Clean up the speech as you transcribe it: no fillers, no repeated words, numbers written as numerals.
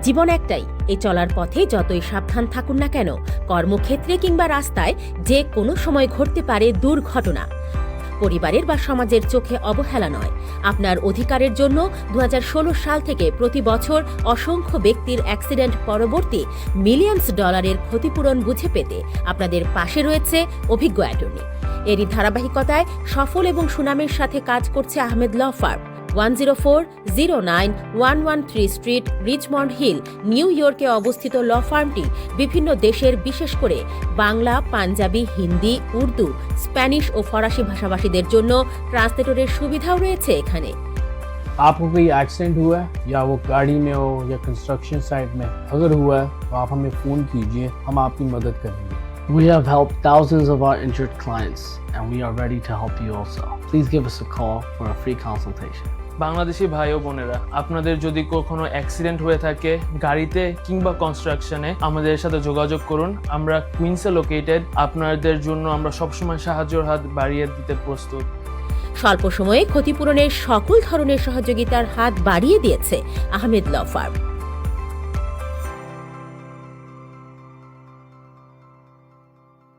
জীবন একটাই, এই চলার পথে যতই সাবধান থাকুন না কেন, কর্মক্ষেত্রে কিংবা রাস্তায় যে কোনো সময় ঘটতে পারে দুর্ঘটনা। পরিবারের বা সমাজের চোখে অবহেলা নয়, আপনার অধিকারের জন্য 2016 সাল থেকে প্রতি বছর অসংখ্য ব্যক্তির অ্যাক্সিডেন্ট পরবর্তী মিলিয়নস ডলারের ক্ষতিপূরণ বুঝে পেতে আপনাদের পাশে রয়েছে অভিজ্ঞ অ্যাটর্নি। এরই ধারাবাহিকতায় সফল এবং সুনামের সাথে কাজ করছে Ahmed law firm. 10409-113 street, Richmond Hill, New ইয়র্কে অবস্থিত ল ফার্মটি বিভিন্ন দেশের, বিশেষ করে বাংলা, পাঞ্জাবি, হিন্দি, উর্দু, স্প্যানিশ ও ফরাসি ভাষাভাষীদের জন্য ট্রান্সলেটরের সুবিধাও রয়েছে এখানে। आपको कोई एक्सीडेंट हुआ है या वो गाड़ी में हो या कंस्ट्रक्शन साइट में, अगर हुआ है तो आप हमें फ़ोन कीजिए, हम आपकी मदद करेंगे। We have helped thousands of our injured clients, and we are ready to help you also. Please give us a call for a free consultation. Bangladeshi ভাই ও বোনেরা, আপনাদের যদি কখনো অ্যাক্সিডেন্ট হয়ে থাকে গাড়িতে কিংবা কনস্ট্রাকশনে, আমাদের সাথে যোগাযোগ করুন। আমরা কুইন্সে লোকেটেড। আপনাদের জন্য আমরা সবসময় সাহায্যের হাত বাড়িয়ে দিতে প্রস্তুত। স্বল্প সময়ে ক্ষতিপূরণের সকল ধরনের সহযোগিতার হাত বাড়িয়ে দিয়েছে আহমেদ ল ফার্ম।